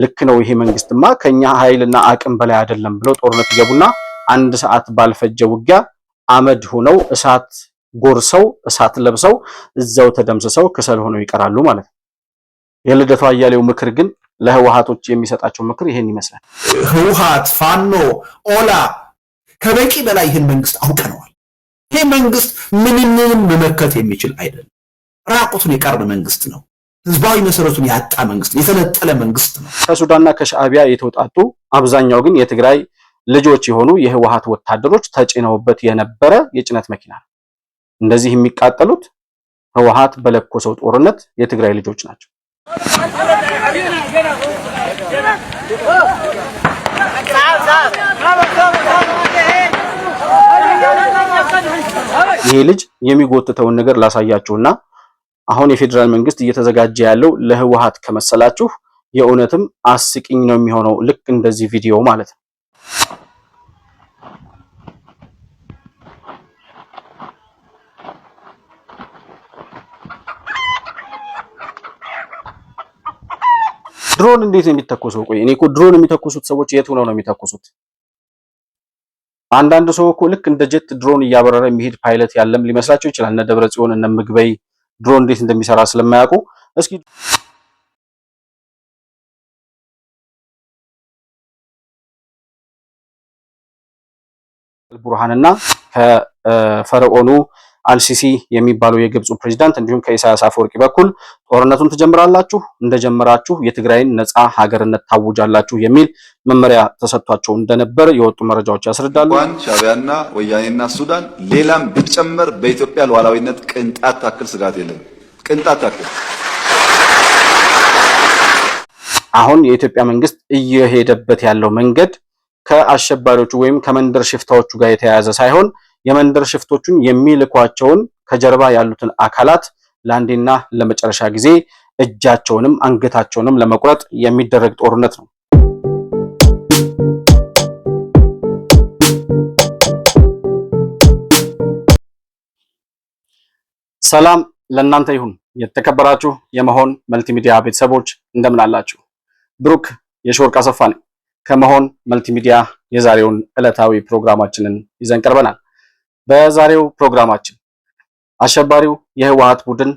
ልክ ነው ይሄ መንግስትማ ከኛ ኃይልና አቅም በላይ አይደለም ብለው ጦርነት ይገቡና አንድ ሰዓት ባልፈጀ ውጊያ አመድ ሆነው እሳት ጎርሰው እሳት ለብሰው እዛው ተደምስሰው ከሰል ሆነው ይቀራሉ ማለት ነው። የልደቱ አያሌው ምክር ግን ለህወሓቶች የሚሰጣቸው ምክር ይሄን ይመስላል። ህወሓት፣ ፋኖ፣ ኦላ ከበቂ በላይ ይህን መንግስት አውቀነዋል። ይሄ መንግስት ምንንም መመከት የሚችል አይደለም። ራቁቱን የቀረ መንግስት ነው። ህዝባዊ መሰረቱን ያጣ መንግስት፣ የተነጠለ መንግስት ነው። ከሱዳንና ከሻዕቢያ የተውጣጡ አብዛኛው ግን የትግራይ ልጆች የሆኑ የህወሓት ወታደሮች ተጭነውበት የነበረ የጭነት መኪና ነው። እንደዚህ የሚቃጠሉት ህወሓት በለኮሰው ጦርነት የትግራይ ልጆች ናቸው። ይሄ ልጅ የሚጎትተውን ነገር ላሳያችሁና አሁን የፌደራል መንግስት እየተዘጋጀ ያለው ለህወሓት ከመሰላችሁ የእውነትም አስቂኝ ነው የሚሆነው። ልክ እንደዚህ ቪዲዮ ማለት ነው። ድሮን እንዴት ነው የሚተኮሰው? ቆይ እኔ እኮ ድሮን የሚተኩሱት ሰዎች የት ሆነው ነው የሚተኩሱት? አንዳንድ ሰው እኮ ልክ እንደ ጀት ድሮን እያበረረ የሚሄድ ፓይለት ያለም ሊመስላቸው ይችላል። እነ ደብረ ጽዮን እነ ምግበይ ድሮን እንዴት እንደሚሰራ ስለማያውቁ እስኪ ቡርሃንና ከፈርዖኑ አልሲሲ የሚባለው የግብፁ ፕሬዝዳንት እንዲሁም ከኢሳያስ አፈወርቂ በኩል ጦርነቱን ትጀምራላችሁ፣ እንደጀመራችሁ የትግራይን ነፃ ሀገርነት ታውጃላችሁ የሚል መመሪያ ተሰጥቷቸው እንደነበር የወጡ መረጃዎች ያስረዳሉ። ሻዕቢያና ወያኔና ሱዳን ሌላም ቢጨመር በኢትዮጵያ ሉዓላዊነት ቅንጣት ታክል ስጋት የለም። ቅንጣት ታክል። አሁን የኢትዮጵያ መንግስት እየሄደበት ያለው መንገድ ከአሸባሪዎቹ ወይም ከመንደር ሽፍታዎቹ ጋር የተያያዘ ሳይሆን የመንደር ሽፍቶቹን የሚልኳቸውን ከጀርባ ያሉትን አካላት ለአንዴና ለመጨረሻ ጊዜ እጃቸውንም አንገታቸውንም ለመቁረጥ የሚደረግ ጦርነት ነው። ሰላም ለእናንተ ይሁን። የተከበራችሁ የመሆን መልቲሚዲያ ቤተሰቦች እንደምን አላችሁ? ብሩክ የሾርቅ አሰፋ ነኝ። ከመሆን መልቲሚዲያ የዛሬውን ዕለታዊ ፕሮግራማችንን ይዘን ቀርበናል። በዛሬው ፕሮግራማችን አሸባሪው የህወሓት ቡድን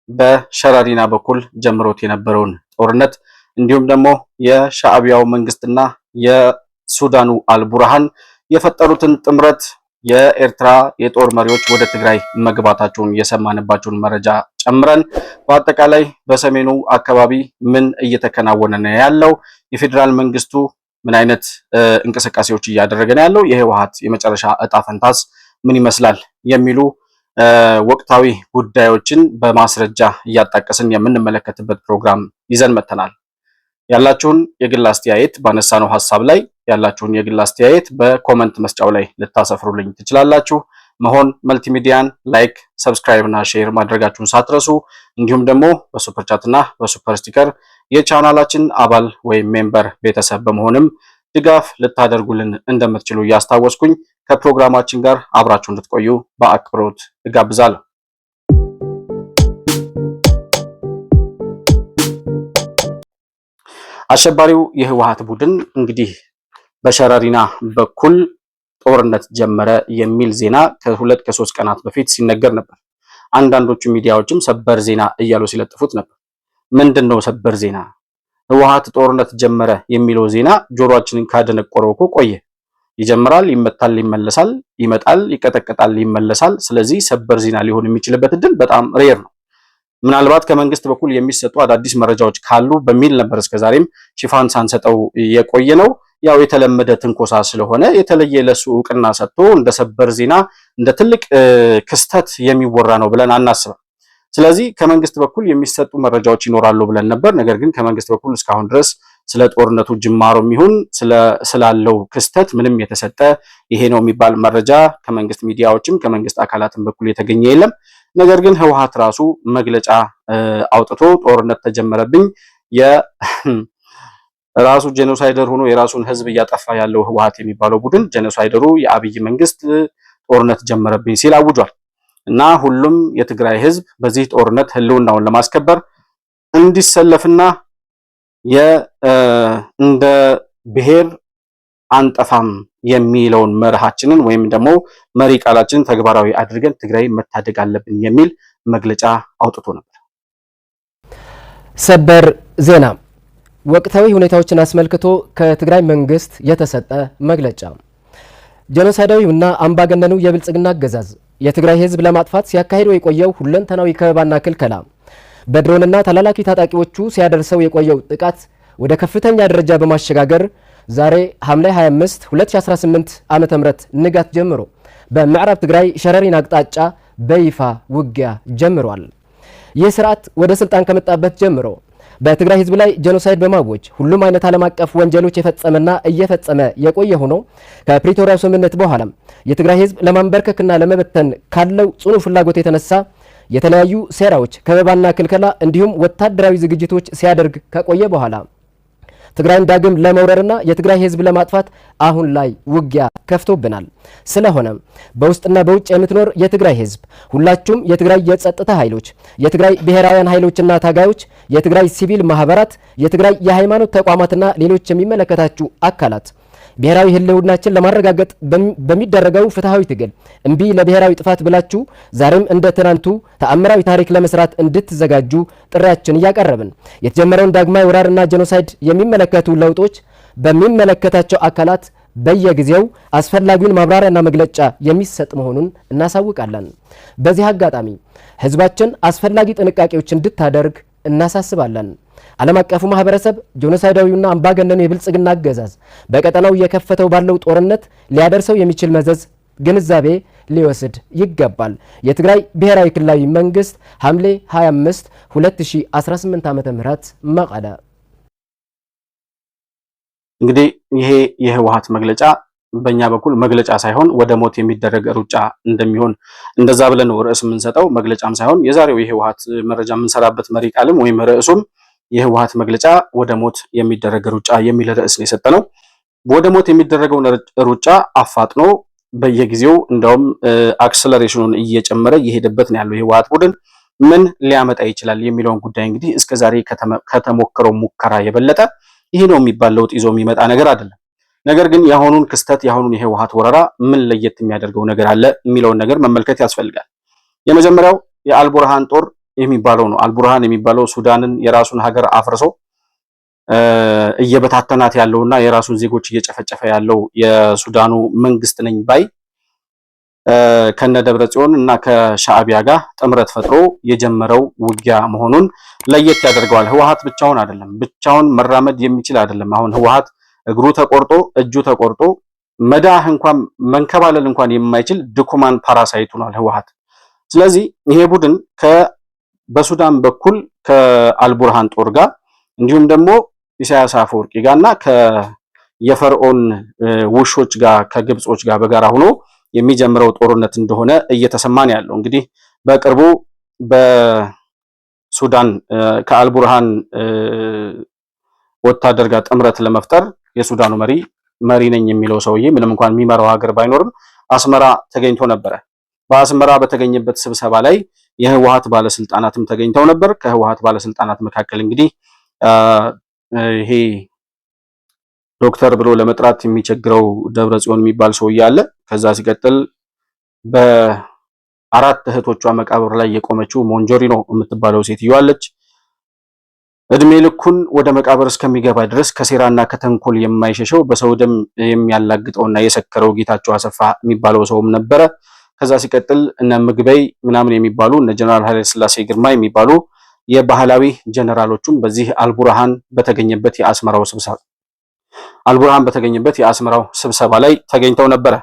በሸረሪና በኩል ጀምሮት የነበረውን ጦርነት እንዲሁም ደግሞ የሻዕቢያው መንግስትና የሱዳኑ አልቡርሃን የፈጠሩትን ጥምረት የኤርትራ የጦር መሪዎች ወደ ትግራይ መግባታቸውን የሰማንባቸውን መረጃ ጨምረን በአጠቃላይ በሰሜኑ አካባቢ ምን እየተከናወነ ነው ያለው፣ የፌዴራል መንግስቱ ምን አይነት እንቅስቃሴዎች እያደረገ ነው ያለው፣ የህወሓት የመጨረሻ እጣ ፈንታስ ምን ይመስላል የሚሉ ወቅታዊ ጉዳዮችን በማስረጃ እያጣቀስን የምንመለከትበት ፕሮግራም ይዘን መተናል። ያላችሁን የግል አስተያየት ባነሳነው ሐሳብ ላይ ያላችሁን የግል አስተያየት በኮመንት መስጫው ላይ ልታሰፍሩልኝ ትችላላችሁ። መሆን መልቲሚዲያን ላይክ፣ ሰብስክራይብ እና ሼር ማድረጋችሁን ሳትረሱ እንዲሁም ደግሞ በሱፐር ቻት እና በሱፐር ስቲከር የቻናላችን አባል ወይም ሜምበር ቤተሰብ በመሆንም ድጋፍ ልታደርጉልን እንደምትችሉ እያስታወስኩኝ ከፕሮግራማችን ጋር አብራችሁ እንድትቆዩ በአክብሮት እጋብዛለሁ። አሸባሪው የህወሓት ቡድን እንግዲህ በሸረሪና በኩል ጦርነት ጀመረ የሚል ዜና ከሁለት ከሶስት ቀናት በፊት ሲነገር ነበር። አንዳንዶቹ ሚዲያዎችም ሰበር ዜና እያሉ ሲለጥፉት ነበር። ምንድነው ሰበር ዜና? ህወሓት ጦርነት ጀመረ የሚለው ዜና ጆሮአችንን ካደነቆረው እኮ ቆየ። ይጀምራል፣ ይመታል፣ ይመለሳል፣ ይመጣል፣ ይቀጠቀጣል፣ ይመለሳል። ስለዚህ ሰበር ዜና ሊሆን የሚችልበት እድል በጣም ሬር ነው። ምናልባት ከመንግስት በኩል የሚሰጡ አዳዲስ መረጃዎች ካሉ በሚል ነበር እስከዛሬም ሽፋን ሳንሰጠው የቆየ ነው። ያው የተለመደ ትንኮሳ ስለሆነ የተለየ ለሱ ዕውቅና ሰጥቶ እንደ ሰበር ዜና እንደ ትልቅ ክስተት የሚወራ ነው ብለን አናስብም። ስለዚህ ከመንግስት በኩል የሚሰጡ መረጃዎች ይኖራሉ ብለን ነበር። ነገር ግን ከመንግስት በኩል እስካሁን ድረስ ስለ ጦርነቱ ጅማሮም ይሁን ስላለው ክስተት ምንም የተሰጠ ይሄ ነው የሚባል መረጃ ከመንግስት ሚዲያዎችም ከመንግስት አካላትም በኩል የተገኘ የለም። ነገር ግን ህወሓት ራሱ መግለጫ አውጥቶ ጦርነት ተጀመረብኝ፣ የራሱ ጄኖሳይደር ሆኖ የራሱን ህዝብ እያጠፋ ያለው ህወሓት የሚባለው ቡድን ጄኖሳይደሩ የአብይ መንግስት ጦርነት ጀመረብኝ ሲል አውጇል። እና ሁሉም የትግራይ ህዝብ በዚህ ጦርነት ህልውናውን ለማስከበር እንዲሰለፍና እንደ ብሔር አንጠፋም የሚለውን መርሃችንን ወይም ደግሞ መሪ ቃላችንን ተግባራዊ አድርገን ትግራይ መታደግ አለብን የሚል መግለጫ አውጥቶ ነበር። ሰበር ዜና ወቅታዊ ሁኔታዎችን አስመልክቶ ከትግራይ መንግስት የተሰጠ መግለጫ። ጄኖሳይዳዊውና አምባገነኑ የብልጽግና አገዛዝ የትግራይ ህዝብ ለማጥፋት ሲያካሂደው የቆየው ሁለንተናዊ ከበባና ክልከላ በድሮንና ተላላኪ ታጣቂዎቹ ሲያደርሰው የቆየው ጥቃት ወደ ከፍተኛ ደረጃ በማሸጋገር ዛሬ ሐምሌ 25 2018 ዓመተ ምህረት ንጋት ጀምሮ በምዕራብ ትግራይ ሸረሪን አቅጣጫ በይፋ ውጊያ ጀምሯል። ይህ ስርዓት ወደ ስልጣን ከመጣበት ጀምሮ በትግራይ ህዝብ ላይ ጄኖሳይድ በማወጅ ሁሉም አይነት ዓለም አቀፍ ወንጀሎች የፈጸመና እየፈጸመ የቆየ ሆኖ ከፕሪቶሪያው ስምምነት በኋላም የትግራይ ህዝብ ለማንበርከክና ለመበተን ካለው ጽኑ ፍላጎት የተነሳ የተለያዩ ሴራዎች፣ ከበባና ክልከላ እንዲሁም ወታደራዊ ዝግጅቶች ሲያደርግ ከቆየ በኋላ ትግራይን ዳግም ለመውረርና የትግራይ ህዝብ ለማጥፋት አሁን ላይ ውጊያ ከፍቶብናል። ስለሆነም በውስጥና በውጭ የምትኖር የትግራይ ህዝብ ሁላችሁም የትግራይ የጸጥታ ኃይሎች፣ የትግራይ ብሔራውያን ኃይሎችና ታጋዮች፣ የትግራይ ሲቪል ማህበራት፣ የትግራይ የሃይማኖት ተቋማትና ሌሎች የሚመለከታችሁ አካላት ብሔራዊ ህልውናችን ለማረጋገጥ በሚደረገው ፍትሃዊ ትግል እምቢ ለብሔራዊ ጥፋት ብላችሁ ዛሬም እንደ ትናንቱ ተአምራዊ ታሪክ ለመስራት እንድትዘጋጁ ጥሪያችን እያቀረብን የተጀመረውን ዳግማዊ ወራርና ጄኖሳይድ የሚመለከቱ ለውጦች በሚመለከታቸው አካላት በየጊዜው አስፈላጊውን ማብራሪያና መግለጫ የሚሰጥ መሆኑን እናሳውቃለን። በዚህ አጋጣሚ ህዝባችን አስፈላጊ ጥንቃቄዎች እንድታደርግ እናሳስባለን። ዓለም አቀፉ ማህበረሰብ ጄኖሳይዳዊውና አምባገነኑ የብልጽግና አገዛዝ በቀጠናው እየከፈተው ባለው ጦርነት ሊያደርሰው የሚችል መዘዝ ግንዛቤ ሊወስድ ይገባል። የትግራይ ብሔራዊ ክልላዊ መንግስት ሐምሌ 25 2018 ዓ.ም መቀለ። እንግዲህ ይሄ የህወሓት መግለጫ በእኛ በኩል መግለጫ ሳይሆን ወደ ሞት የሚደረግ ሩጫ እንደሚሆን እንደዛ ብለን ነው ርዕስ የምንሰጠው። መግለጫም ሳይሆን የዛሬው የህወሓት መረጃ የምንሰራበት መሪ ቃልም ወይም ርዕሱም የህወሓት መግለጫ ወደ ሞት የሚደረግ ሩጫ የሚል ርዕስ ነው የሰጠነው። ወደ ሞት የሚደረገውን ሩጫ አፋጥኖ በየጊዜው እንደውም አክሰለሬሽኑን እየጨመረ እየሄደበት ነው ያለው የህወሓት ቡድን። ምን ሊያመጣ ይችላል የሚለውን ጉዳይ እንግዲህ እስከዛሬ ከተሞከረው ሙከራ የበለጠ ይሄ ነው የሚባል ለውጥ ይዞ የሚመጣ ነገር አይደለም። ነገር ግን የአሁኑን ክስተት የአሁኑን የህወሓት ወረራ ምን ለየት የሚያደርገው ነገር አለ የሚለውን ነገር መመልከት ያስፈልጋል። የመጀመሪያው የአልቡርሃን ጦር የሚባለው ነው። አልቡርሃን የሚባለው ሱዳንን የራሱን ሀገር አፍርሶ እየበታተናት ያለውና የራሱን ዜጎች እየጨፈጨፈ ያለው የሱዳኑ መንግስት ነኝ ባይ ከነ ደብረጽዮን እና ከሻዕቢያ ጋር ጥምረት ፈጥሮ የጀመረው ውጊያ መሆኑን ለየት ያደርገዋል። ህወሓት ብቻውን አይደለም፣ ብቻውን መራመድ የሚችል አይደለም። አሁን ህወሓት እግሩ ተቆርጦ እጁ ተቆርጦ መዳህ እንኳን መንከባለል እንኳን የማይችል ድኩማን ፓራሳይት ሆኗል ህወሓት። ስለዚህ ይሄ ቡድን በሱዳን በኩል ከአልቡርሃን ጦር ጋር እንዲሁም ደግሞ ኢሳያስ አፈወርቂ ጋርና የፈርዖን ውሾች ጋር ከግብጾች ጋር በጋራ ሆኖ የሚጀምረው ጦርነት እንደሆነ እየተሰማን ያለው እንግዲህ በቅርቡ በሱዳን ከአልቡርሃን ወታደር ጋር ጥምረት ለመፍጠር የሱዳኑ መሪ ነኝ የሚለው ሰውዬ ምንም እንኳን የሚመራው ሀገር ባይኖርም አስመራ ተገኝቶ ነበረ። በአስመራ በተገኘበት ስብሰባ ላይ የህወሓት ባለስልጣናትም ተገኝተው ነበር። ከህወሓት ባለስልጣናት መካከል እንግዲህ ይሄ ዶክተር ብሎ ለመጥራት የሚቸግረው ደብረጽዮን የሚባል ሰውዬ አለ። ከዛ ሲቀጥል በአራት እህቶቿ መቃብር ላይ የቆመችው ሞንጆሪኖ የምትባለው ሴትዮ አለች። እድሜ ልኩን ወደ መቃብር እስከሚገባ ድረስ ከሴራና ከተንኮል የማይሸሸው በሰው ደም የሚያላግጠውና የሰከረው ጌታቸው አሰፋ የሚባለው ሰውም ነበረ። ከዛ ሲቀጥል እነ ምግበይ ምናምን የሚባሉ እነ ጀነራል ኃይለ ሥላሴ ግርማ የሚባሉ የባህላዊ ጀነራሎቹም በዚህ አልቡርሃን በተገኘበት የአስመራው ስብሰባ ላይ ተገኝተው ነበረ።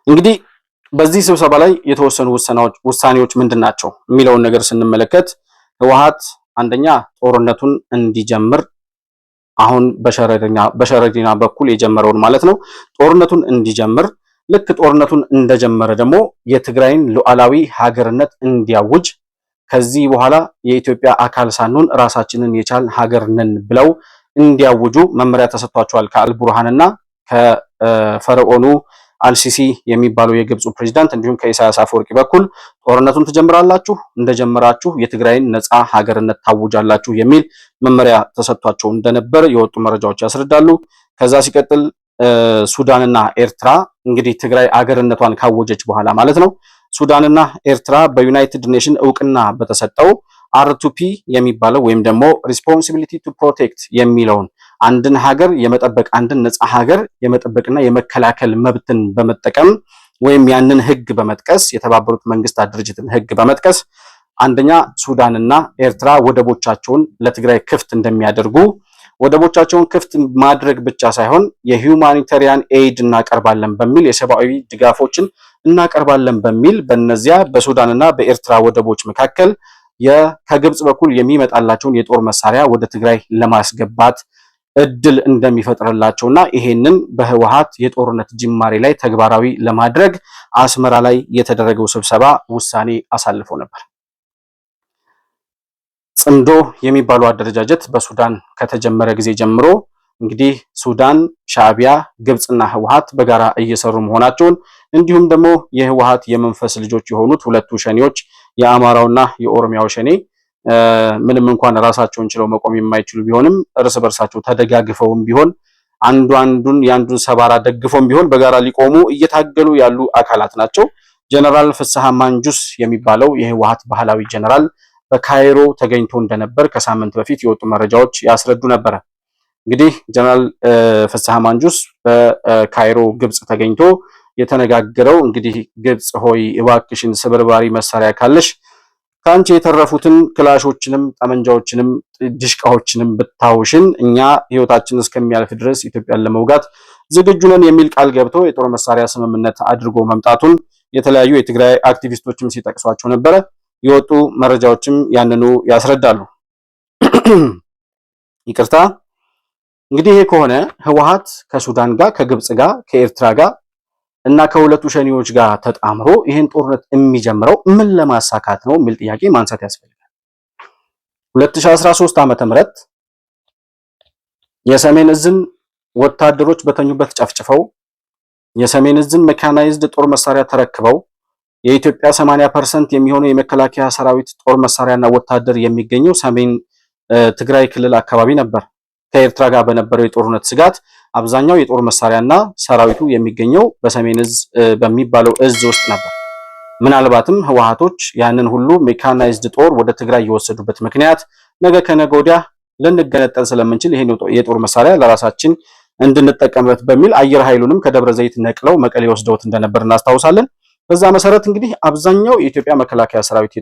እንግዲህ በዚህ ስብሰባ ላይ የተወሰኑ ውሳኔዎች ምንድናቸው የሚለውን ነገር ስንመለከት ህወሓት አንደኛ ጦርነቱን እንዲጀምር አሁን በሸረሪና በኩል የጀመረውን ማለት ነው ጦርነቱን እንዲጀምር ልክ ጦርነቱን እንደጀመረ ደግሞ የትግራይን ሉዓላዊ ሀገርነት እንዲያውጅ ከዚህ በኋላ የኢትዮጵያ አካል ሳንሆን ራሳችንን የቻልን ሀገር ነን ብለው እንዲያውጁ መመሪያ ተሰጥቷቸዋል ከአልቡርሃንና ከፈርዖኑ አልሲሲ የሚባለው የግብፁ ፕሬዝዳንት እንዲሁም ከኢሳያስ አፈወርቂ በኩል ጦርነቱን ትጀምራላችሁ፣ እንደጀመራችሁ የትግራይን ነፃ ሀገርነት ታውጃላችሁ የሚል መመሪያ ተሰጥቷቸው እንደነበር የወጡ መረጃዎች ያስረዳሉ። ከዛ ሲቀጥል ሱዳንና ኤርትራ እንግዲህ ትግራይ አገርነቷን ካወጀች በኋላ ማለት ነው ሱዳንና ኤርትራ በዩናይትድ ኔሽን እውቅና በተሰጠው አር2ፒ የሚባለው ወይም ደግሞ ሪስፖንሲቢሊቲ ቱ ፕሮቴክት የሚለውን አንድን ሀገር የመጠበቅ አንድን ነፃ ሀገር የመጠበቅና የመከላከል መብትን በመጠቀም ወይም ያንን ህግ በመጥቀስ የተባበሩት መንግስታት ድርጅትን ህግ በመጥቀስ አንደኛ ሱዳንና ኤርትራ ወደቦቻቸውን ለትግራይ ክፍት እንደሚያደርጉ ወደቦቻቸውን ክፍት ማድረግ ብቻ ሳይሆን የሂውማኒታሪያን ኤይድ እናቀርባለን በሚል የሰብአዊ ድጋፎችን እናቀርባለን በሚል በእነዚያ በሱዳንና በኤርትራ ወደቦች መካከል ከግብጽ በኩል የሚመጣላቸውን የጦር መሳሪያ ወደ ትግራይ ለማስገባት እድል እንደሚፈጥርላቸውና ይሄንን በህወሓት የጦርነት ጅማሬ ላይ ተግባራዊ ለማድረግ አስመራ ላይ የተደረገው ስብሰባ ውሳኔ አሳልፎ ነበር። ጽምዶ የሚባለው አደረጃጀት በሱዳን ከተጀመረ ጊዜ ጀምሮ እንግዲህ ሱዳን፣ ሻዕቢያ፣ ግብጽና ህወሓት በጋራ እየሰሩ መሆናቸውን እንዲሁም ደግሞ የህወሓት የመንፈስ ልጆች የሆኑት ሁለቱ ሸኔዎች የአማራውና የኦሮሚያው ሸኔ ምንም እንኳን ራሳቸውን ችለው መቆም የማይችሉ ቢሆንም እርስ በርሳቸው ተደጋግፈውም ቢሆን አንዱን የአንዱን ሰባራ ደግፈውም ቢሆን በጋራ ሊቆሙ እየታገሉ ያሉ አካላት ናቸው። ጀነራል ፍስሐ ማንጁስ የሚባለው የህወሓት ባህላዊ ጀነራል በካይሮ ተገኝቶ እንደነበር ከሳምንት በፊት የወጡ መረጃዎች ያስረዱ ነበር። እንግዲህ ጀነራል ፍስሐ ማንጁስ በካይሮ ግብጽ ተገኝቶ የተነጋገረው እንግዲህ ግብጽ ሆይ እባክሽን ስብርባሪ መሳሪያ ካለሽ ካንቺ የተረፉትን ክላሾችንም ጠመንጃዎችንም ድሽቃዎችንም ብታውሽን እኛ ህይወታችን እስከሚያልፍ ድረስ ኢትዮጵያን ለመውጋት ዝግጁ ነን የሚል ቃል ገብቶ የጦር መሳሪያ ስምምነት አድርጎ መምጣቱን የተለያዩ የትግራይ አክቲቪስቶችም ሲጠቅሷቸው ነበረ። የወጡ መረጃዎችም ያንኑ ያስረዳሉ። ይቅርታ እንግዲህ ይሄ ከሆነ ህወሓት ከሱዳን ጋር ከግብጽ ጋር ከኤርትራ ጋር እና ከሁለቱ ሸኔዎች ጋር ተጣምሮ ይሄን ጦርነት የሚጀምረው ምን ለማሳካት ነው የሚል ጥያቄ ማንሳት ያስፈልጋል። 2013 ዓመተ ምህረት የሰሜን እዝን ወታደሮች በተኙበት ጨፍጭፈው የሰሜን እዝን ሜካናይዝድ ጦር መሳሪያ ተረክበው የኢትዮጵያ 80% የሚሆነው የመከላከያ ሰራዊት ጦር መሳሪያና ወታደር የሚገኘው ሰሜን ትግራይ ክልል አካባቢ ነበር። ከኤርትራ ጋር በነበረው የጦርነት ስጋት አብዛኛው የጦር መሳሪያና ሰራዊቱ የሚገኘው በሰሜን እዝ በሚባለው እዝ ውስጥ ነበር። ምናልባትም ህወሓቶች ያንን ሁሉ ሜካናይዝድ ጦር ወደ ትግራይ የወሰዱበት ምክንያት ነገ ከነገ ወዲያ ልንገነጠል ስለምንችል ይሄን የጦር መሳሪያ ለራሳችን እንድንጠቀምበት በሚል አየር ኃይሉንም ከደብረ ዘይት ነቅለው መቀሌ ወስደውት እንደነበር እናስታውሳለን። በዛ መሰረት እንግዲህ አብዛኛው የኢትዮጵያ መከላከያ ሰራዊት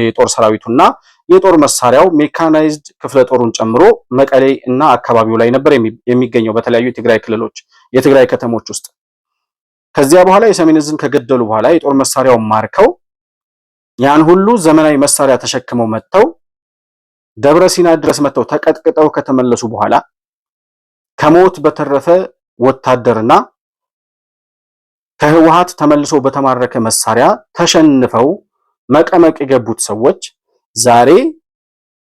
የጦር ሰራዊቱና የጦር መሳሪያው ሜካናይዝድ ክፍለ ጦሩን ጨምሮ መቀሌ እና አካባቢው ላይ ነበር የሚገኘው በተለያዩ የትግራይ ክልሎች የትግራይ ከተሞች ውስጥ። ከዚያ በኋላ የሰሜን እዝን ከገደሉ በኋላ የጦር መሳሪያውን ማርከው ያን ሁሉ ዘመናዊ መሳሪያ ተሸክመው መጥተው ደብረ ሲና ድረስ መጥተው ተቀጥቅጠው ከተመለሱ በኋላ ከሞት በተረፈ ወታደርና ከህወሓት ተመልሶ በተማረከ መሳሪያ ተሸንፈው መቀመቅ የገቡት ሰዎች ዛሬ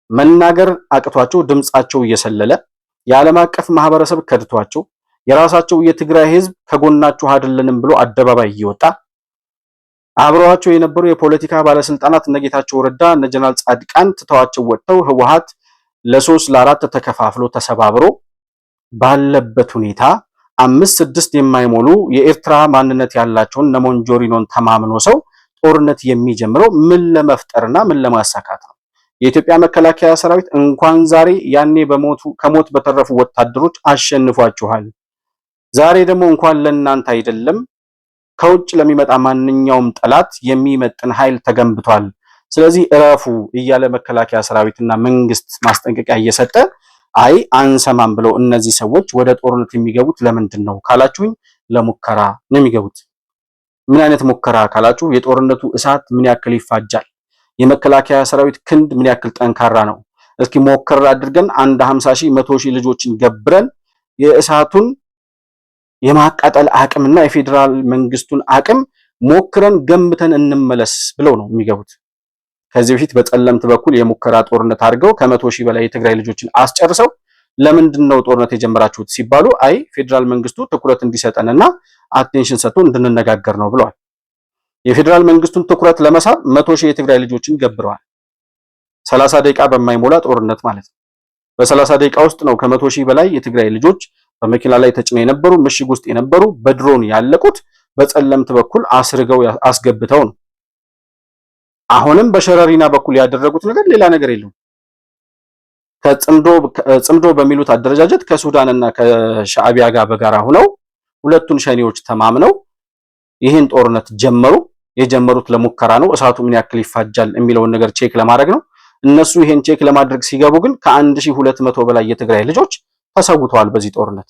መናገር አቅቷቸው ድምጻቸው እየሰለለ የዓለም አቀፍ ማህበረሰብ ከድቷቸው የራሳቸው የትግራይ ህዝብ ከጎናችሁ አይደለንም ብሎ አደባባይ እየወጣ አብረዋቸው የነበሩ የፖለቲካ ባለስልጣናት እነ ጌታቸው ረዳ እነ ጀነራል ጻድቃን ትተዋቸው ወጥተው ህወሓት ለ3 ለ4 ተከፋፍሎ ተሰባብሮ ባለበት ሁኔታ 5-6 የማይሞሉ የኤርትራ ማንነት ያላቸውን ነሞንጆሪኖን ተማምኖ ሰው ጦርነት የሚጀምረው ምን ለመፍጠርና ምን ለማሳካት ነው? የኢትዮጵያ መከላከያ ሰራዊት እንኳን ዛሬ ያኔ ከሞት በተረፉ ወታደሮች አሸንፏችኋል። ዛሬ ደግሞ እንኳን ለእናንተ አይደለም ከውጭ ለሚመጣ ማንኛውም ጠላት የሚመጥን ኃይል ተገንብቷል። ስለዚህ እረፉ እያለ መከላከያ ሰራዊትና መንግስት ማስጠንቀቂያ እየሰጠ አይ አንሰማም ብለው እነዚህ ሰዎች ወደ ጦርነት የሚገቡት ለምንድን ነው ካላችሁኝ፣ ለሙከራ ነው የሚገቡት። ምን አይነት ሙከራ ካላችሁ የጦርነቱ እሳት ምን ያክል ይፋጃል፣ የመከላከያ ሰራዊት ክንድ ምን ያክል ጠንካራ ነው፣ እስኪ ሞከር አድርገን አንድ 50 ሺህ 100 ሺህ ልጆችን ገብረን የእሳቱን የማቃጠል አቅምና የፌዴራል መንግስቱን አቅም ሞክረን ገምተን እንመለስ ብለው ነው የሚገቡት። ከዚህ በፊት በጠለምት በኩል የሙከራ ጦርነት አድርገው ከ100 ሺህ በላይ የትግራይ ልጆችን አስጨርሰው ለምንድን ነው ጦርነት የጀመራችሁት ሲባሉ አይ ፌዴራል መንግስቱ ትኩረት እንዲሰጠንና አቴንሽን ሰጥቶ እንድንነጋገር ነው ብለዋል። የፌዴራል መንግስቱን ትኩረት ለመሳብ 100 ሺህ የትግራይ ልጆችን ገብረዋል። 30 ደቂቃ በማይሞላ ጦርነት ማለት ነው። በ30 ደቂቃ ውስጥ ነው ከ100 ሺህ በላይ የትግራይ ልጆች በመኪና ላይ ተጭነው የነበሩ ምሽግ ውስጥ የነበሩ በድሮን ያለቁት በጸለምት በኩል አስርገው አስገብተው ነው። አሁንም በሸረሪና በኩል ያደረጉት ነገር ሌላ ነገር የለውም። ጽምዶ በሚሉት አደረጃጀት ከሱዳንና ከሻዕቢያ ጋር በጋራ ሆነው ሁለቱን ሸኔዎች ተማምነው ይህን ጦርነት ጀመሩ። የጀመሩት ለሙከራ ነው። እሳቱ ምን ያክል ይፋጃል የሚለውን ነገር ቼክ ለማድረግ ነው። እነሱ ይሄን ቼክ ለማድረግ ሲገቡ ግን ከ1200 በላይ የትግራይ ልጆች ተሰውተዋል። በዚህ ጦርነት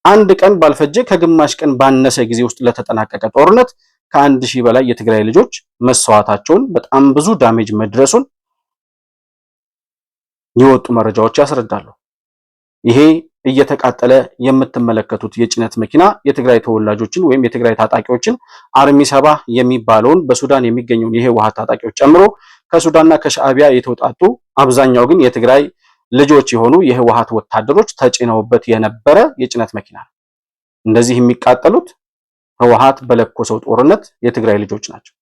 አንድ ቀን ባልፈጀ ከግማሽ ቀን ባነሰ ጊዜ ውስጥ ለተጠናቀቀ ጦርነት ከ1000 በላይ የትግራይ ልጆች መሰዋታቸውን በጣም ብዙ ዳሜጅ መድረሱን የወጡ መረጃዎች ያስረዳሉ። ይሄ እየተቃጠለ የምትመለከቱት የጭነት መኪና የትግራይ ተወላጆችን ወይም የትግራይ ታጣቂዎችን አርሚ 70 የሚባለውን በሱዳን የሚገኘውን የህወሓት ታጣቂዎች ጨምሮ ከሱዳንና ከሻዕቢያ የተውጣጡ አብዛኛው ግን የትግራይ ልጆች የሆኑ የህወሓት ወታደሮች ተጭነውበት የነበረ የጭነት መኪና ነው። እንደዚህ የሚቃጠሉት ህወሓት በለኮሰው ጦርነት የትግራይ ልጆች ናቸው።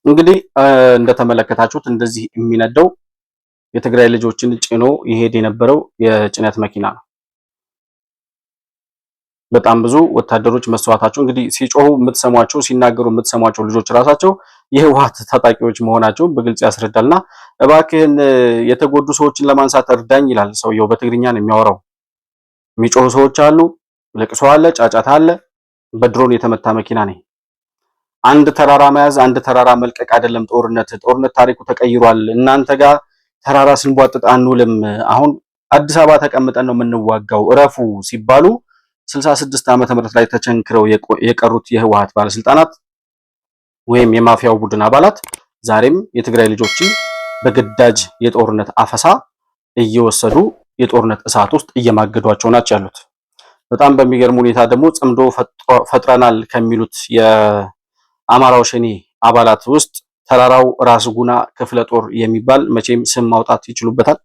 እንግዲህ እንደተመለከታችሁት እንደዚህ የሚነደው የትግራይ ልጆችን ጭኖ ይሄድ የነበረው የጭነት መኪና ነው። በጣም ብዙ ወታደሮች መስዋዕታቸው እንግዲህ ሲጮሁ የምትሰሟቸው ሲናገሩ የምትሰሟቸው ልጆች ራሳቸው የህወሓት ታጣቂዎች መሆናቸው በግልጽ ያስረዳልና እባክህን የተጎዱ ሰዎችን ለማንሳት እርዳኝ ይላል ሰውየው። በትግርኛ ነው የሚያወራው። የሚጮሁ ሰዎች አሉ፣ ለቅሶ አለ፣ ጫጫታ አለ። በድሮን የተመታ መኪና ነው። አንድ ተራራ መያዝ አንድ ተራራ መልቀቅ አይደለም ጦርነት ታሪኩ ተቀይሯል። እናንተ ጋር ተራራ ስንቧጥጥ አንውልም። አሁን አዲስ አበባ ተቀምጠን ነው የምንዋጋው እረፉ ሲባሉ 66 ዓመተ ምህረት ላይ ተቸንክረው የቀሩት የህወሓት ባለስልጣናት ወይም የማፊያው ቡድን አባላት ዛሬም የትግራይ ልጆችን በግዳጅ የጦርነት አፈሳ እየወሰዱ የጦርነት እሳት ውስጥ እየማገዷቸው ናቸው ያሉት። በጣም በሚገርም ሁኔታ ደግሞ ጽምዶ ፈጥረናል ከሚሉት የአማራው ሸኔ አባላት ውስጥ ተራራው ራስ ጉና ክፍለ ጦር የሚባል መቼም ስም ማውጣት ይችሉበታል።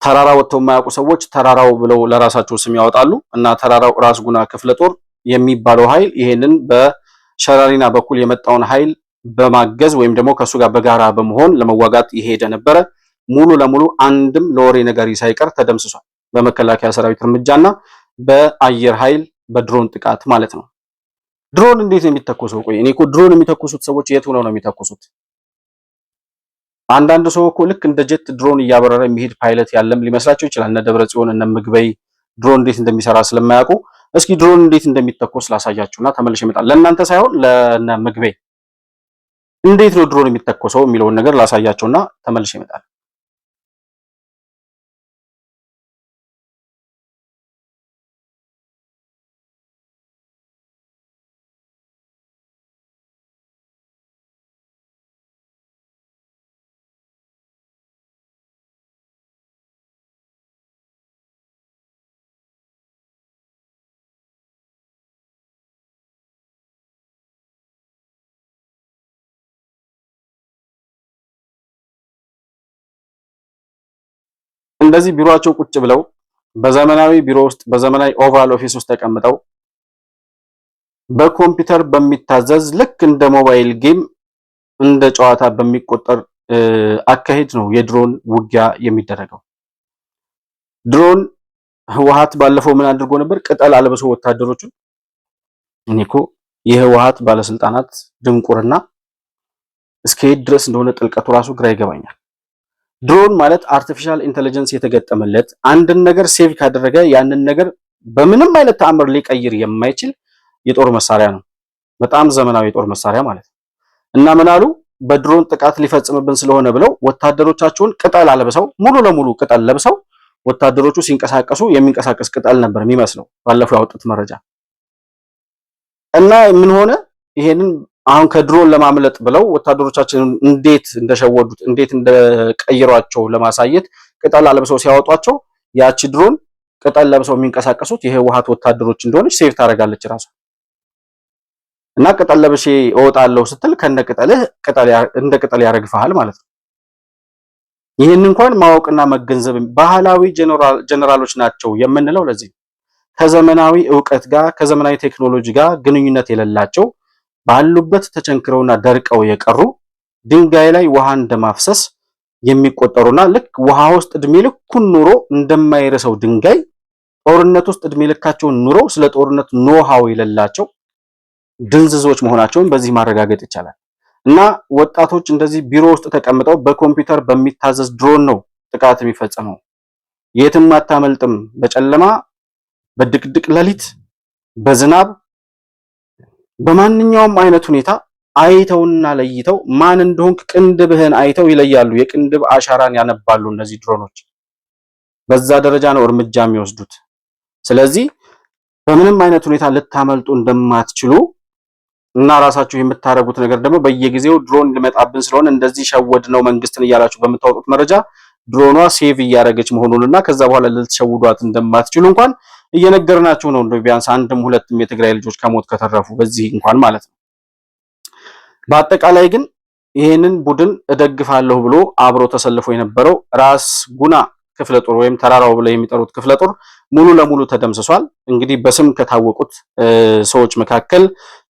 ተራራ ወጥተው የማያውቁ ሰዎች ተራራው ብለው ለራሳቸው ስም ያወጣሉ እና ተራራው ራስ ጉና ክፍለ ጦር የሚባለው ኃይል ይሄንን በሸራሪና በኩል የመጣውን ኃይል በማገዝ ወይም ደግሞ ከሱ ጋር በጋራ በመሆን ለመዋጋት ይሄደ ነበረ። ሙሉ ለሙሉ አንድም ለወሬ ነገሪ ሳይቀር ተደምስሷል። በመከላከያ ሰራዊት እርምጃና በአየር ኃይል በድሮን ጥቃት ማለት ነው። ድሮን እንዴት ነው የሚተኮሰው? ቆይ እኔ እኮ ድሮን የሚተኩሱት ሰዎች የት ሆነው ነው የሚተኩሱት? አንዳንድ ሰው እኮ ልክ እንደ ጀት ድሮን እያበረረ የሚሄድ ፓይለት ያለም ሊመስላቸው ይችላል። እነ ደብረ ጽዮን እነ ምግበይ ድሮን እንዴት እንደሚሰራ ስለማያውቁ እስኪ ድሮን እንዴት እንደሚተኮስ ላሳያችሁና ተመልሼ እመጣለሁ። ለእናንተ ሳይሆን ለነ ምግበይ እንዴት ነው ድሮን የሚተኮሰው የሚለውን ነገር ላሳያችሁና ተመልሼ እመጣለሁ። እንደዚህ ቢሮአቸው ቁጭ ብለው በዘመናዊ ቢሮ ውስጥ በዘመናዊ ኦቫል ኦፊስ ውስጥ ተቀምጠው በኮምፒውተር በሚታዘዝ ልክ እንደ ሞባይል ጌም እንደ ጨዋታ በሚቆጠር አካሄድ ነው የድሮን ውጊያ የሚደረገው። ድሮን ህወሓት ባለፈው ምን አድርጎ ነበር? ቅጠል አልብሶ ወታደሮቹን። እኔ እኮ የህወሓት ባለስልጣናት ድንቁርና እስከየት ድረስ እንደሆነ ጥልቀቱ ራሱ ግራ ይገባኛል። ድሮን ማለት አርቲፊሻል ኢንተለጀንስ የተገጠመለት አንድን ነገር ሴቭ ካደረገ ያንን ነገር በምንም አይነት ተአምር ሊቀይር የማይችል የጦር መሳሪያ ነው። በጣም ዘመናዊ የጦር መሳሪያ ማለት ነው። እና ምን አሉ? በድሮን ጥቃት ሊፈጽምብን ስለሆነ ብለው ወታደሮቻቸውን ቅጠል አልብሰው ሙሉ ለሙሉ ቅጠል ለብሰው ወታደሮቹ ሲንቀሳቀሱ የሚንቀሳቀስ ቅጠል ነበር የሚመስለው ባለፈው ያወጡት መረጃ። እና ምን ሆነ? ይሄንን አሁን ከድሮን ለማምለጥ ብለው ወታደሮቻችንን እንዴት እንደሸወዱት እንዴት እንደቀየሯቸው ለማሳየት ቅጠል አለብሰው ሲያወጧቸው ያቺ ድሮን ቅጠል ለብሰው የሚንቀሳቀሱት የህወሓት ወታደሮች እንደሆነች ሴቭ ታደርጋለች ራሱ እና ቅጠል ለብሼ እወጣለሁ ስትል ከነ ቅጠልህ እንደ ቅጠል ያረግፋል ማለት ነው። ይህን እንኳን ማወቅና መገንዘብ ባህላዊ ጀነራሎች ናቸው የምንለው ለዚህ ከዘመናዊ ዕውቀት ጋር ከዘመናዊ ቴክኖሎጂ ጋር ግንኙነት የሌላቸው ባሉበት ተቸንክረውና ደርቀው የቀሩ ድንጋይ ላይ ውሃ እንደማፍሰስ የሚቆጠሩና ልክ ውሃ ውስጥ እድሜ ልኩን ኑሮ እንደማይረሰው ድንጋይ ጦርነት ውስጥ እድሜ ልካቸውን ኑሮ ስለ ጦርነት ኖሃው የሌላቸው ድንዝዞች መሆናቸውን በዚህ ማረጋገጥ ይቻላል። እና ወጣቶች እንደዚህ ቢሮ ውስጥ ተቀምጠው በኮምፒውተር በሚታዘዝ ድሮን ነው ጥቃት የሚፈጸመው። የትም አታመልጥም። በጨለማ በድቅድቅ ሌሊት በዝናብ በማንኛውም አይነት ሁኔታ አይተውና ለይተው ማን እንደሆንክ ቅንድብህን አይተው ይለያሉ። የቅንድብ አሻራን ያነባሉ እነዚህ ድሮኖች። በዛ ደረጃ ነው እርምጃ የሚወስዱት። ስለዚህ በምንም አይነት ሁኔታ ልታመልጡ እንደማትችሉ እና ራሳችሁ የምታረጉት ነገር ደግሞ በየጊዜው ድሮን ሊመጣብን ስለሆነ እንደዚህ ሸወድ ነው መንግስትን እያላችሁ በምታወጡት መረጃ ድሮኗ ሴቭ እያደረገች መሆኑንና ከዛ በኋላ ልትሸውዷት እንደማትችሉ እንኳን እየነገርናችሁ ነው። እንደው ቢያንስ አንድም ሁለትም የትግራይ ልጆች ከሞት ከተረፉ በዚህ እንኳን ማለት ነው። በአጠቃላይ ግን ይሄንን ቡድን እደግፋለሁ ብሎ አብሮ ተሰልፎ የነበረው ራስ ጉና ክፍለ ጦር ወይም ተራራው ብለው የሚጠሩት ክፍለ ጦር ሙሉ ለሙሉ ተደምስሷል። እንግዲህ በስም ከታወቁት ሰዎች መካከል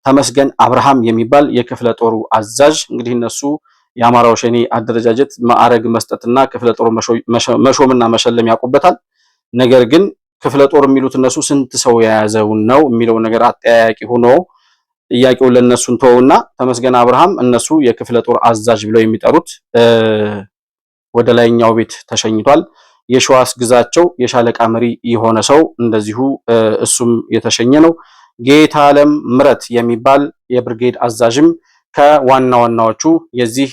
ተመስገን አብርሃም የሚባል የክፍለ ጦሩ አዛዥ እንግዲህ እነሱ የአማራው ሸኔ አደረጃጀት ማዕረግ መስጠትና ክፍለ ጦሩ መሾምና መሸለም ያውቁበታል። ነገር ግን ክፍለ ጦር የሚሉት እነሱ ስንት ሰው የያዘውን ነው የሚለው ነገር አጠያያቂ ሆኖ ጥያቄው ለነሱ ተወውና ተመስገን አብርሃም እነሱ የክፍለ ጦር አዛዥ ብለው የሚጠሩት ወደ ላይኛው ቤት ተሸኝቷል። የሸዋስ ግዛቸው የሻለቃ መሪ የሆነ ሰው እንደዚሁ እሱም የተሸኘ ነው። ጌታ ዓለም ምረት የሚባል የብርጌድ አዛዥም ከዋና ዋናዎቹ የዚህ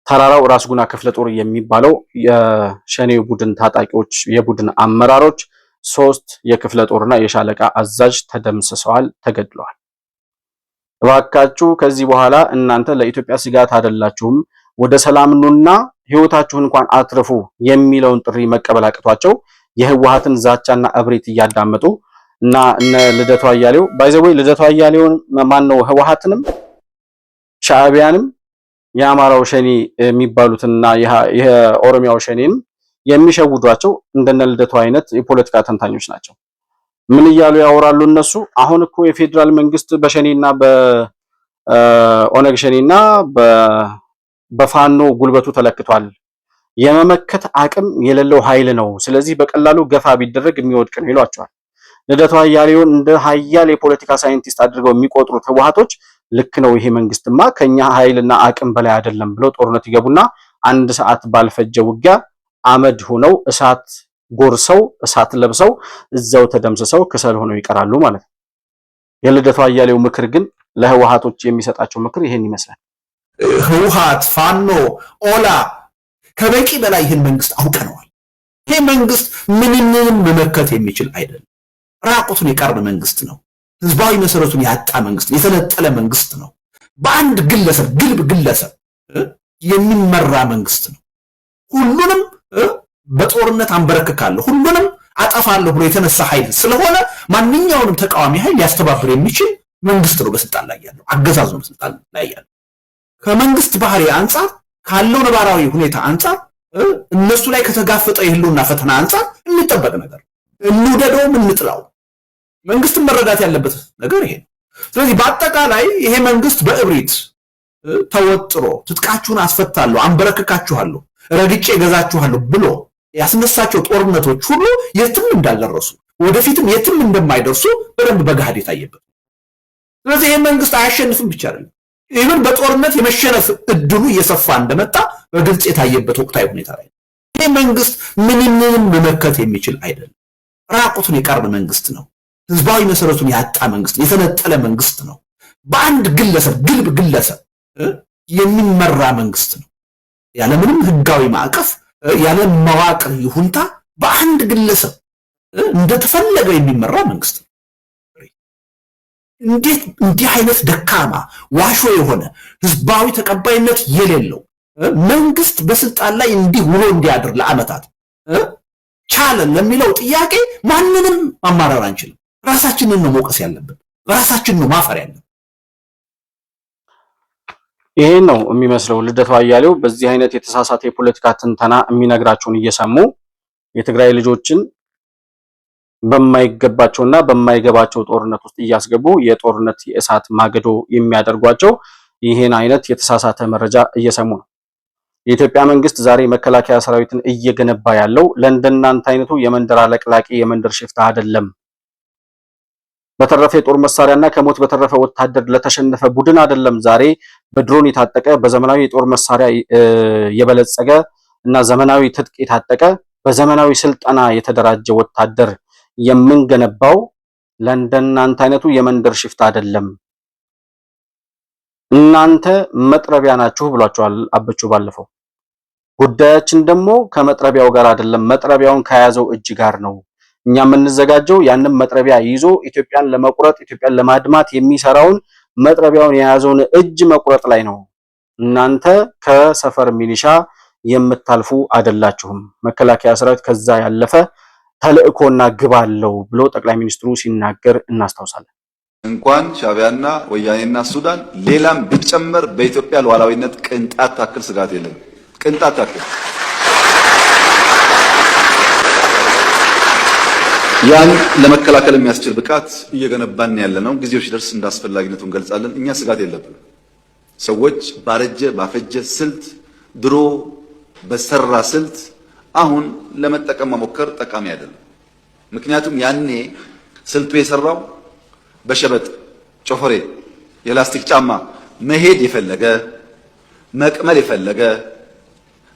ተራራው ራስ ጉና ክፍለ ጦር የሚባለው የሸኔው ቡድን ታጣቂዎች የቡድን አመራሮች 3 የክፍለ ጦርና የሻለቃ አዛዥ ተደምስሰዋል፣ ተገድለዋል። እባካችሁ ከዚህ በኋላ እናንተ ለኢትዮጵያ ስጋት አይደላችሁም፣ ወደ ሰላም ኑና ህይወታችሁን እንኳን አትርፉ የሚለውን ጥሪ መቀበል አቅቷቸው የህወሓትን ዛቻና እብሪት እያዳመጡ እና እነ ልደቱ አያሌው ባይዘዌ ልደቱ አያሌውን ማን ነው ህወሓትንም ሻዕቢያንም የአማራው ሸኔ የሚባሉትና የኦሮሚያው ሸኔን የሚሸውዷቸው እንደነ ልደቱ አይነት የፖለቲካ ተንታኞች ናቸው። ምን እያሉ ያወራሉ እነሱ? አሁን እኮ የፌዴራል መንግስት በሸኔና በኦነግ ሸኔና በፋኖ ጉልበቱ ተለክቷል። የመመከት አቅም የሌለው ኃይል ነው። ስለዚህ በቀላሉ ገፋ ቢደረግ የሚወድቅ ነው ይሏቸዋል። ልደቱ አያሌውን እንደ ሀያል የፖለቲካ ሳይንቲስት አድርገው የሚቆጥሩት ህወሓቶች ልክ ነው ይሄ መንግስትማ ከኛ ኃይልና አቅም በላይ አይደለም ብለው ጦርነት ይገቡና 1 ሰዓት ባልፈጀ ውጊያ አመድ ሆነው እሳት ጎርሰው እሳት ለብሰው እዛው ተደምስሰው ከሰል ሆነው ይቀራሉ ማለት ነው። የልደቱ አያሌው ምክር ግን ለህወሓቶች የሚሰጣቸው ምክር ይሄን ይመስላል። ህወሓት፣ ፋኖ፣ ኦላ ከበቂ በላይ ይህን መንግስት አውቀነዋል። ይሄ መንግስት ምንም መመከት የሚችል አይደለም። ራቁቱን የቀረ መንግስት ነው። ህዝባዊ መሰረቱን ያጣ መንግስት፣ የተነጠለ መንግስት ነው። በአንድ ግለሰብ ግልብ ግለሰብ የሚመራ መንግስት ነው። ሁሉንም በጦርነት አንበረክካለሁ፣ ሁሉንም አጠፋለሁ ብሎ የተነሳ ኃይል ስለሆነ ማንኛውንም ተቃዋሚ ኃይል ሊያስተባብር የሚችል መንግስት ነው በስልጣን ላይ ያለው፣ አገዛዝ ነው በስልጣን ላይ ያለው። ከመንግስት ባህሪ አንጻር ካለው ነባራዊ ሁኔታ አንጻር እነሱ ላይ ከተጋፈጠ የህልውና ፈተና አንጻር የሚጠበቅ ነገር እንውደደውም እንጥላው መንግስትን መረዳት ያለበት ነገር ይሄ ነው። ስለዚህ በአጠቃላይ ይሄ መንግስት በእብሪት ተወጥሮ ትጥቃችሁን አስፈታለሁ፣ አንበረክካችኋለሁ፣ ረግጬ ገዛችኋለሁ ብሎ ያስነሳቸው ጦርነቶች ሁሉ የትም እንዳልደረሱ ወደፊትም የትም እንደማይደርሱ በደንብ በገሃድ የታየበት። ስለዚህ ይሄ መንግስት አያሸንፍም ብቻ አይደለም፣ ይህን በጦርነት የመሸነፍ እድሉ እየሰፋ እንደመጣ በግልጽ የታየበት ወቅታዊ ሁኔታ ላይ ይሄ መንግስት ምንም መመከት የሚችል አይደለም። ራቁቱን የቀረ መንግስት ነው። ህዝባዊ መሰረቱን ያጣ መንግስት፣ የተነጠለ መንግስት ነው። በአንድ ግለሰብ ግልብ ግለሰብ የሚመራ መንግስት ነው። ያለምንም ህጋዊ ማዕቀፍ ያለ መዋቅር ይሁንታ በአንድ ግለሰብ እንደተፈለገ የሚመራ መንግስት ነው። እንዴት እንዲህ አይነት ደካማ ዋሾ የሆነ ህዝባዊ ተቀባይነት የሌለው መንግስት በስልጣን ላይ እንዲህ ውሎ እንዲያድር ለዓመታት ቻለ ለሚለው ጥያቄ ማንንም ማማረር አንችልም። ራሳችንን ነው መውቀስ ያለብን፣ ራሳችንን ነው ማፈር ያለብን። ይሄ ነው የሚመስለው። ልደቱ አያሌው በዚህ አይነት የተሳሳተ የፖለቲካ ትንተና የሚነግራቸውን እየሰሙ የትግራይ ልጆችን በማይገባቸውና በማይገባቸው ጦርነት ውስጥ እያስገቡ የጦርነት የእሳት ማገዶ የሚያደርጓቸው ይሄን አይነት የተሳሳተ መረጃ እየሰሙ ነው። የኢትዮጵያ መንግስት ዛሬ መከላከያ ሰራዊትን እየገነባ ያለው ለእንደናንተ አይነቱ የመንደር አለቅላቂ የመንደር ሽፍታ አይደለም። በተረፈ የጦር መሳሪያና ከሞት በተረፈ ወታደር ለተሸነፈ ቡድን አይደለም። ዛሬ በድሮን የታጠቀ በዘመናዊ የጦር መሳሪያ የበለጸገ እና ዘመናዊ ትጥቅ የታጠቀ በዘመናዊ ስልጠና የተደራጀ ወታደር የምንገነባው ለእንደናንተ አይነቱ የመንደር ሽፍታ አይደለም። እናንተ መጥረቢያ ናችሁ ብሏቸዋል አበቹ ባለፈው። ጉዳያችን ደግሞ ከመጥረቢያው ጋር አይደለም፣ መጥረቢያውን ከያዘው እጅ ጋር ነው። እኛ የምንዘጋጀው ያንን መጥረቢያ ይዞ ኢትዮጵያን ለመቁረጥ ኢትዮጵያን ለማድማት የሚሰራውን መጥረቢያውን የያዘውን እጅ መቁረጥ ላይ ነው። እናንተ ከሰፈር ሚሊሻ የምታልፉ አይደላችሁም። መከላከያ ሰራዊት ከዛ ያለፈ ተልእኮና ግብ አለው ብሎ ጠቅላይ ሚኒስትሩ ሲናገር እናስታውሳለን። እንኳን ሻዕቢያና ወያኔና ሱዳን ሌላም ቢጨመር በኢትዮጵያ ሉዓላዊነት ቅንጣት ታክል ስጋት የለም። ቅንጣት ታክል ያን ለመከላከል የሚያስችል ብቃት እየገነባን ያለነው። ጊዜው ሲደርስ እንዳስፈላጊነቱ እንገልጻለን። እኛ ስጋት የለብንም። ሰዎች ባረጀ ባፈጀ ስልት ድሮ በሰራ ስልት አሁን ለመጠቀም መሞከር ጠቃሚ አይደለም። ምክንያቱም ያኔ ስልቱ የሰራው በሸበጥ ጮፈሬ የላስቲክ ጫማ መሄድ የፈለገ መቅመል የፈለገ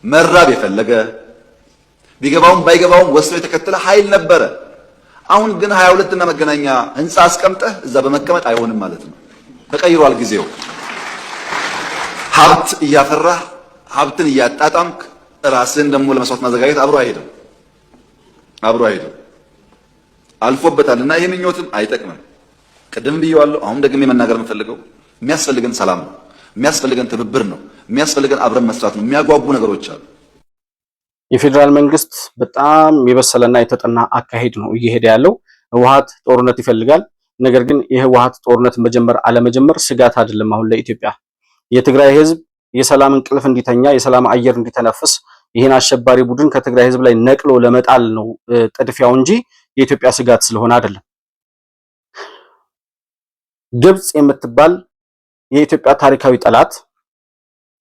መራብ የፈለገ ቢገባውም ባይገባውም ወስኖ የተከተለ ኃይል ነበረ። አሁን ግን 22 እና መገናኛ ህንጻ አስቀምጠህ እዛ በመቀመጥ አይሆንም ማለት ነው። ተቀይሯል ጊዜው። ሀብት እያፈራህ ሀብትን እያጣጣምክ ራስን ደግሞ ለመስዋዕት ማዘጋጀት አብሮ አይሄድም። አልፎበታልና ይሄ ምኞትም አይጠቅምም። ቅድም ብየዋለሁ፣ አሁን ደግሜ መናገር የምፈልገው የሚያስፈልገን ሰላም ነው፣ የሚያስፈልገን ትብብር ነው፣ የሚያስፈልገን አብረን መስራት ነው። የሚያጓጉ ነገሮች አሉ። የፌዴራል መንግስት በጣም የበሰለና የተጠና አካሄድ ነው እየሄደ ያለው። ህወሓት ጦርነት ይፈልጋል። ነገር ግን የህወሓት ጦርነት መጀመር አለመጀመር ስጋት አይደለም። አሁን ለኢትዮጵያ የትግራይ ህዝብ የሰላም እንቅልፍ እንዲተኛ የሰላም አየር እንዲተነፍስ ይህን አሸባሪ ቡድን ከትግራይ ህዝብ ላይ ነቅሎ ለመጣል ነው ጥድፊያው እንጂ የኢትዮጵያ ስጋት ስለሆነ አይደለም። ግብጽ የምትባል የኢትዮጵያ ታሪካዊ ጠላት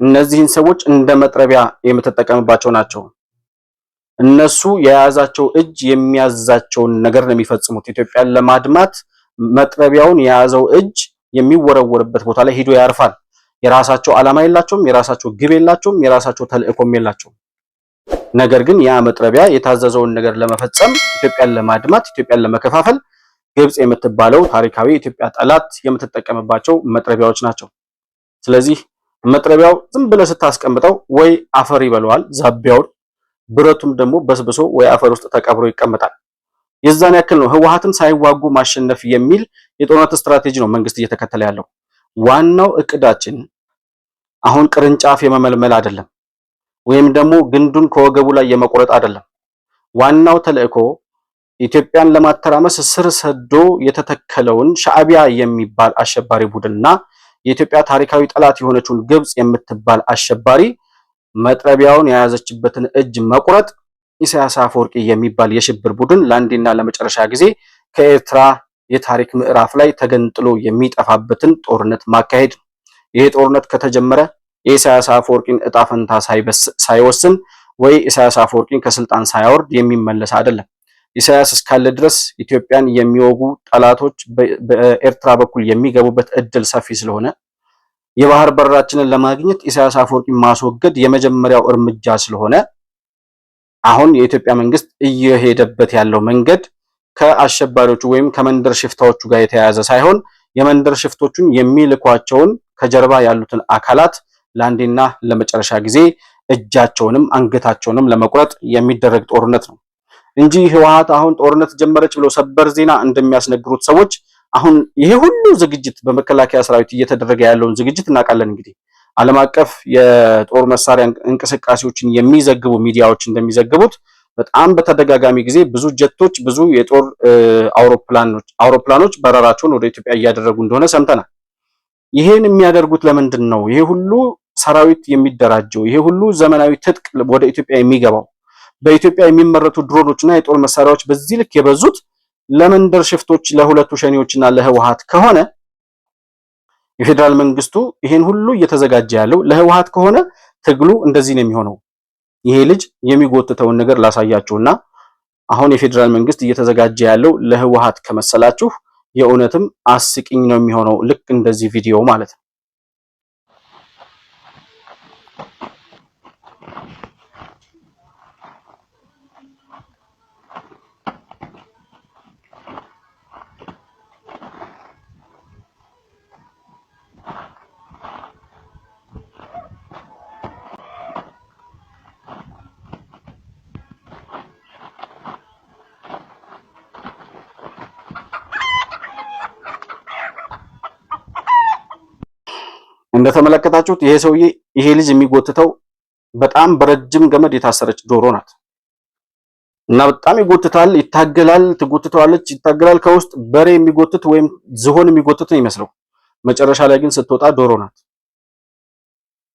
እነዚህን ሰዎች እንደ መጥረቢያ የምትጠቀምባቸው ናቸው። እነሱ የያዛቸው እጅ የሚያዛቸውን ነገር ነው የሚፈጽሙት። ኢትዮጵያን ለማድማት መጥረቢያውን የያዘው እጅ የሚወረወርበት ቦታ ላይ ሄዶ ያርፋል። የራሳቸው ዓላማ የላቸውም፣ የራሳቸው ግብ የላቸውም፣ የራሳቸው ተልእኮም የላቸውም። ነገር ግን ያ መጥረቢያ የታዘዘውን ነገር ለመፈጸም ኢትዮጵያን ለማድማት ኢትዮጵያን ለመከፋፈል ግብጽ የምትባለው ታሪካዊ የኢትዮጵያ ጠላት የምትጠቀምባቸው መጥረቢያዎች ናቸው። ስለዚህ መጥረቢያው ዝም ብለህ ስታስቀምጠው ወይ አፈር ይበለዋል ዛቢያውን፣ ብረቱም ደግሞ በስብሶ ወይ አፈር ውስጥ ተቀብሮ ይቀመጣል። የዛን ያክል ነው። ህወሓትን ሳይዋጉ ማሸነፍ የሚል የጦርነት ስትራቴጂ ነው መንግስት እየተከተለ ያለው። ዋናው እቅዳችን አሁን ቅርንጫፍ የመመልመል አይደለም፣ ወይም ደግሞ ግንዱን ከወገቡ ላይ የመቆረጥ አይደለም። ዋናው ተልእኮ ኢትዮጵያን ለማተራመስ ስር ሰዶ የተተከለውን ሻዕቢያ የሚባል አሸባሪ ቡድንና የኢትዮጵያ ታሪካዊ ጠላት የሆነችውን ግብጽ የምትባል አሸባሪ መጥረቢያውን የያዘችበትን እጅ መቁረጥ፣ ኢሳያስ አፈወርቂ የሚባል የሽብር ቡድን ለአንዴና ለመጨረሻ ጊዜ ከኤርትራ የታሪክ ምዕራፍ ላይ ተገንጥሎ የሚጠፋበትን ጦርነት ማካሄድ። ይሄ ጦርነት ከተጀመረ የኢሳያስ አፈወርቂን እጣ ፈንታ ሳይወስን ወይ ኢሳያስ አፈወርቂን ከስልጣን ሳያወርድ የሚመለስ አይደለም። ኢሳያስ እስካለ ድረስ ኢትዮጵያን የሚወጉ ጠላቶች በኤርትራ በኩል የሚገቡበት እድል ሰፊ ስለሆነ የባህር በራችንን ለማግኘት ኢሳያስ አፈወርቂን ማስወገድ የመጀመሪያው እርምጃ ስለሆነ አሁን የኢትዮጵያ መንግስት እየሄደበት ያለው መንገድ ከአሸባሪዎቹ ወይም ከመንደር ሽፍታዎቹ ጋር የተያያዘ ሳይሆን የመንደር ሽፍቶቹን የሚልኳቸውን ከጀርባ ያሉትን አካላት ለአንዴና ለመጨረሻ ጊዜ እጃቸውንም አንገታቸውንም ለመቁረጥ የሚደረግ ጦርነት ነው እንጂ ህወሓት አሁን ጦርነት ጀመረች ብለው ሰበር ዜና እንደሚያስነግሩት ሰዎች አሁን ይሄ ሁሉ ዝግጅት በመከላከያ ሰራዊት እየተደረገ ያለውን ዝግጅት እናውቃለን። እንግዲህ ዓለም አቀፍ የጦር መሳሪያ እንቅስቃሴዎችን የሚዘግቡ ሚዲያዎች እንደሚዘግቡት በጣም በተደጋጋሚ ጊዜ ብዙ ጀቶች፣ ብዙ የጦር አውሮፕላኖች በረራቸውን ወደ ኢትዮጵያ እያደረጉ እንደሆነ ሰምተናል። ይሄን የሚያደርጉት ለምንድን ነው? ይሄ ሁሉ ሰራዊት የሚደራጀው፣ ይሄ ሁሉ ዘመናዊ ትጥቅ ወደ ኢትዮጵያ የሚገባው፣ በኢትዮጵያ የሚመረቱ ድሮኖችና የጦር መሳሪያዎች በዚህ ልክ የበዙት ለመንደር ሽፍቶች፣ ለሁለቱ ሸኔዎችና ለህወሓት ከሆነ የፌዴራል መንግስቱ ይሄን ሁሉ እየተዘጋጀ ያለው ለህወሓት ከሆነ ትግሉ እንደዚህ ነው የሚሆነው። ይሄ ልጅ የሚጎትተውን ነገር ላሳያችሁና አሁን የፌዴራል መንግስት እየተዘጋጀ ያለው ለህወሓት ከመሰላችሁ የእውነትም አስቂኝ ነው የሚሆነው። ልክ እንደዚህ ቪዲዮ ማለት ነው። እንደተመለከታችሁት ይሄ ልጅ የሚጎትተው በጣም በረጅም ገመድ የታሰረች ዶሮ ናት እና በጣም ይጎትታል፣ ይታገላል፣ ትጎትተዋለች፣ ይታገላል። ከውስጥ በሬ የሚጎትት ወይም ዝሆን የሚጎትት ነው ይመስለው። መጨረሻ ላይ ግን ስትወጣ ዶሮ ናት።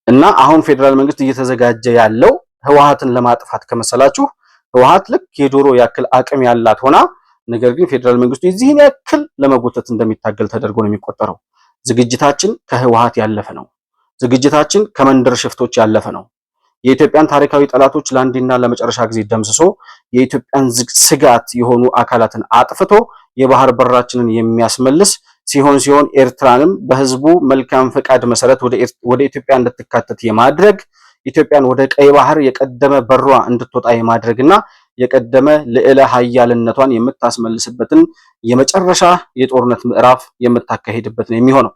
እና አሁን ፌዴራል መንግስት እየተዘጋጀ ያለው ህወሓትን ለማጥፋት ከመሰላችሁ ህወሓት ልክ የዶሮ ያክል አቅም ያላት ሆና፣ ነገር ግን ፌዴራል መንግስቱ የዚህን ያክል ለመጎተት እንደሚታገል ተደርጎ ነው የሚቆጠረው። ዝግጅታችን ከህወሓት ያለፈ ነው። ዝግጅታችን ከመንደር ሽፍቶች ያለፈ ነው። የኢትዮጵያን ታሪካዊ ጠላቶች ለአንዴና ለመጨረሻ ጊዜ ደምስሶ የኢትዮጵያን ስጋት የሆኑ አካላትን አጥፍቶ የባህር በራችንን የሚያስመልስ ሲሆን ኤርትራንም በህዝቡ መልካም ፈቃድ መሰረት ወደ ኢትዮጵያ እንድትካተት የማድረግ ኢትዮጵያን ወደ ቀይ ባህር የቀደመ በሯ እንድትወጣ የማድረግና የቀደመ ልዕለ ኃያልነቷን የምታስመልስበትን የመጨረሻ የጦርነት ምዕራፍ የምታካሄድበት ነው የሚሆነው።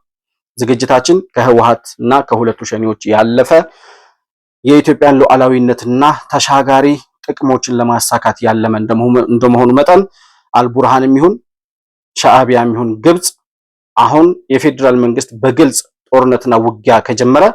ዝግጅታችን ከህወሓት እና ከሁለቱ ሸኔዎች ያለፈ የኢትዮጵያን ሉዓላዊነትና ተሻጋሪ ጥቅሞችን ለማሳካት ያለመ እንደመሆኑ መጠን አልቡርሃንም ይሁን ሻዕቢያም ይሁን ግብጽ አሁን የፌዴራል መንግስት በግልጽ ጦርነትና ውጊያ ከጀመረ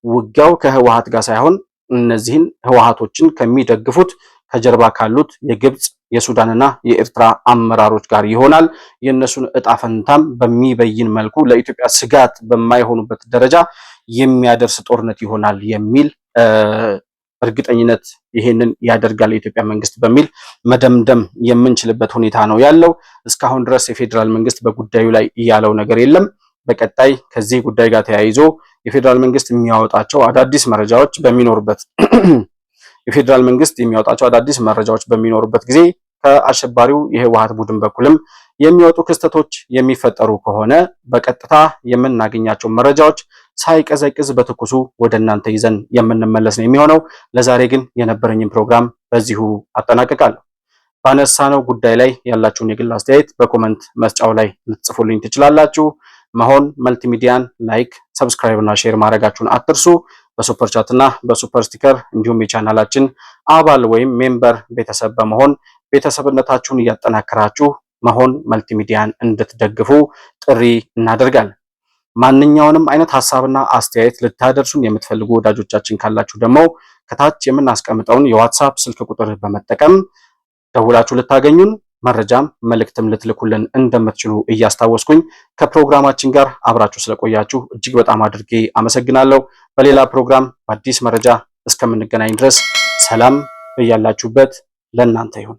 ውጊያው ከህወሓት ጋር ሳይሆን እነዚህን ህወሓቶችን ከሚደግፉት ከጀርባ ካሉት የግብጽ የሱዳንና የኤርትራ አመራሮች ጋር ይሆናል። የእነሱን እጣ ፈንታም በሚበይን መልኩ ለኢትዮጵያ ስጋት በማይሆኑበት ደረጃ የሚያደርስ ጦርነት ይሆናል የሚል እርግጠኝነት ይሄንን ያደርጋል የኢትዮጵያ መንግስት በሚል መደምደም የምንችልበት ሁኔታ ነው ያለው። እስካሁን ድረስ የፌዴራል መንግስት በጉዳዩ ላይ ያለው ነገር የለም። በቀጣይ ከዚህ ጉዳይ ጋር ተያይዞ የፌዴራል መንግስት የሚያወጣቸው አዳዲስ መረጃዎች በሚኖሩበት ጊዜ ከአሸባሪው የህወሓት ቡድን በኩልም የሚወጡ ክስተቶች የሚፈጠሩ ከሆነ በቀጥታ የምናገኛቸው መረጃዎች ሳይቀዘቅዝ በትኩሱ ወደ እናንተ ይዘን የምንመለስ ነው የሚሆነው። ለዛሬ ግን የነበረኝን ፕሮግራም በዚሁ አጠናቅቃለሁ። ባነሳነው ጉዳይ ላይ ያላችሁን የግል አስተያየት በኮመንት መስጫው ላይ ልትጽፉልኝ ትችላላችሁ። መሆን መልቲሚዲያን ላይክ፣ ሰብስክራይብ እና ሼር ማድረጋችሁን አትርሱ። በሱፐር ቻት እና በሱፐር ስቲከር እንዲሁም የቻናላችን አባል ወይም ሜምበር ቤተሰብ በመሆን ቤተሰብነታችሁን እያጠናከራችሁ መሆን መልቲሚዲያን እንድትደግፉ ጥሪ እናደርጋለን። ማንኛውንም አይነት ሐሳብና አስተያየት ልታደርሱን የምትፈልጉ ወዳጆቻችን ካላችሁ ደግሞ ከታች የምናስቀምጠውን የዋትስአፕ ስልክ ቁጥር በመጠቀም ደውላችሁ ልታገኙን መረጃም መልእክትም ልትልኩልን እንደምትችሉ እያስታወስኩኝ ከፕሮግራማችን ጋር አብራችሁ ስለቆያችሁ እጅግ በጣም አድርጌ አመሰግናለሁ። በሌላ ፕሮግራም በአዲስ መረጃ እስከምንገናኝ ድረስ ሰላም በያላችሁበት ለእናንተ ይሁን።